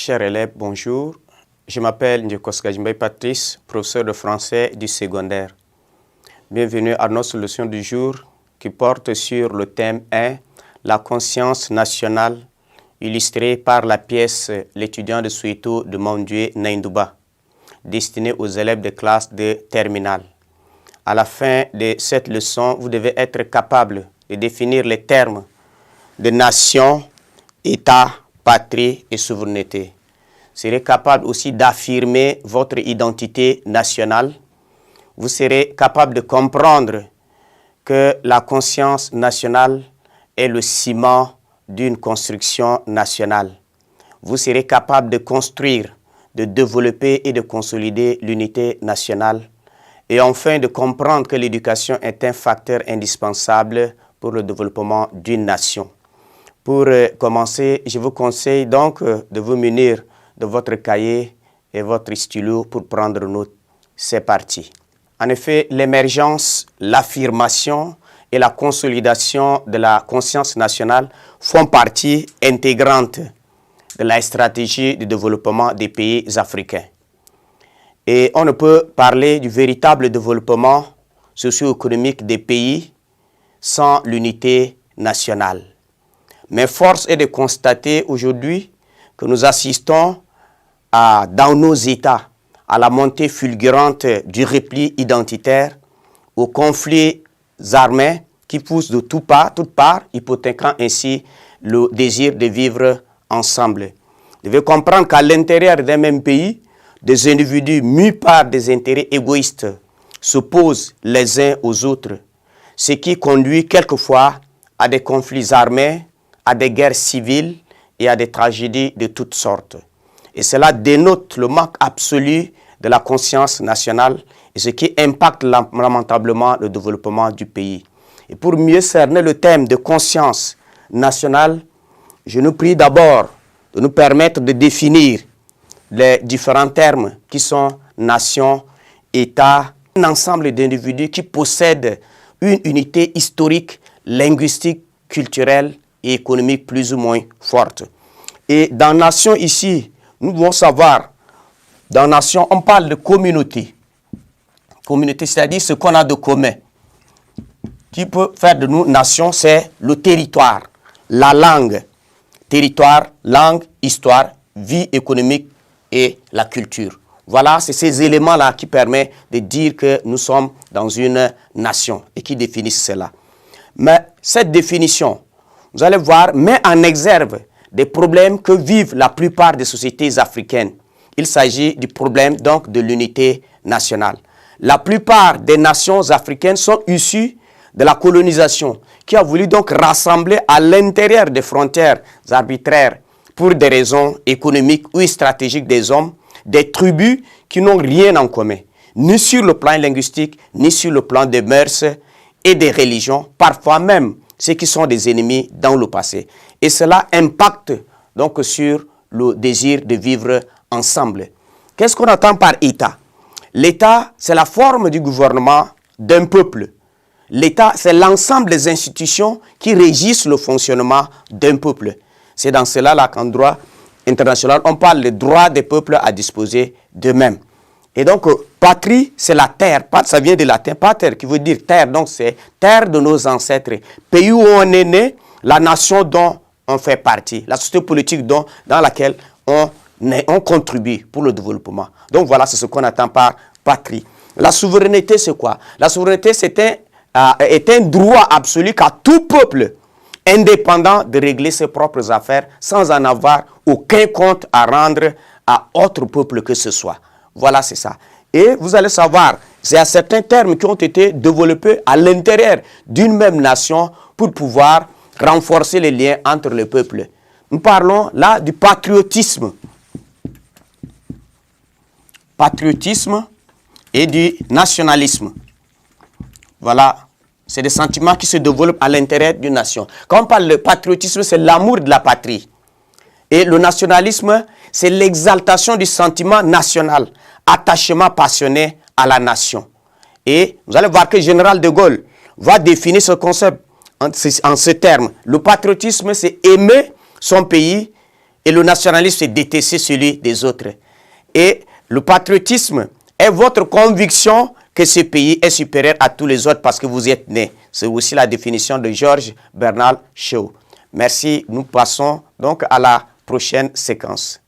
Chers élèves, bonjour. Je m'appelle Ndjekoska Jimbaye Patrice, professeur de français du secondaire. Bienvenue à notre leçon du jour qui porte sur le thème 1, la conscience nationale, illustrée par la pièce L'étudiant de Soweto de Mondieu Naindouba, destinée aux élèves de classe de terminale. À la fin de cette leçon, vous devez être capable de définir les termes de nation, État, patrie et souveraineté. Vous serez capable aussi d'affirmer votre identité nationale. Vous serez capable de comprendre que la conscience nationale est le ciment d'une construction nationale. Vous serez capable de construire, de développer et de consolider l'unité nationale. Et enfin, de comprendre que l'éducation est un facteur indispensable pour le développement d'une nation. Pour commencer, je vous conseille donc de vous munir de votre cahier et votre stylo pour prendre note. C'est parti. En effet, l'émergence, l'affirmation et la consolidation de la conscience nationale font partie intégrante de la stratégie de développement des pays africains. Et on ne peut parler du véritable développement socio-économique des pays sans l'unité nationale. Mais force est de constater aujourd'hui que nous assistons dans nos États à la montée fulgurante du repli identitaire, aux conflits armés qui poussent de toutes parts, hypothéquant ainsi le désir de vivre ensemble. Vous devez comprendre qu'à l'intérieur d'un même pays, des individus mus par des intérêts égoïstes s'opposent les uns aux autres, ce qui conduit quelquefois à des conflits armés, à des guerres civiles et à des tragédies de toutes sortes. Et cela dénote le manque absolu de la conscience nationale et ce qui impacte lamentablement le développement du pays. Et pour mieux cerner le thème de conscience nationale, je nous prie d'abord de nous permettre de définir les différents termes qui sont nation, État, un ensemble d'individus qui possèdent une unité historique, linguistique, culturelle et économique plus ou moins forte. Et dans nation ici, nous devons savoir, dans nation, on parle de communauté. Communauté, c'est-à-dire ce qu'on a de commun. Qui peut faire de nous nation, c'est le territoire, la langue. Territoire, langue, histoire, vie économique et la culture. Voilà, c'est ces éléments-là qui permettent de dire que nous sommes dans une nation et qui définissent cela. Mais cette définition, vous allez voir, met en exergue des problèmes que vivent la plupart des sociétés africaines. Il s'agit du problème donc de l'unité nationale. La plupart des nations africaines sont issues de la colonisation qui a voulu donc rassembler à l'intérieur des frontières arbitraires pour des raisons économiques ou stratégiques des hommes, des tribus qui n'ont rien en commun, ni sur le plan linguistique, ni sur le plan des mœurs et des religions, parfois même ceux qui sont des ennemis dans le passé. Et cela impacte donc sur le désir de vivre ensemble. Qu'est-ce qu'on entend par État? L'État, c'est la forme du gouvernement d'un peuple. L'État, c'est l'ensemble des institutions qui régissent le fonctionnement d'un peuple. C'est dans cela qu'en droit international, on parle du droit des peuples à disposer d'eux-mêmes. Et donc, patrie, c'est la terre. Ça vient du latin pater, qui veut dire terre. Donc, c'est terre de nos ancêtres. Pays où on est né, la nation dont on fait partie, la société politique dans laquelle on contribue pour le développement. Donc, voilà, c'est ce qu'on attend par patrie. La souveraineté, c'est quoi? La souveraineté, est un droit absolu qu'a tout peuple, indépendant de régler ses propres affaires sans en avoir aucun compte à rendre à autre peuple que ce soit. Voilà, c'est ça. Et vous allez savoir, il y a certains termes qui ont été développés à l'intérieur d'une même nation pour pouvoir renforcer les liens entre les peuples. Nous parlons là du patriotisme. Patriotisme et du nationalisme. Voilà, c'est des sentiments qui se développent à l'intérieur d'une nation. Quand on parle de patriotisme, c'est l'amour de la patrie. Et le nationalisme, c'est l'exaltation du sentiment national, attachement passionné à la nation. Et vous allez voir que le général de Gaulle va définir ce concept en ces termes. Le patriotisme, c'est aimer son pays Et le nationalisme, c'est détester celui des autres. Et le patriotisme est votre conviction que ce pays est supérieur à tous les autres parce que vous y êtes né. C'est aussi la définition de George Bernard Shaw. Merci. Nous passons donc à la prochaine séquence.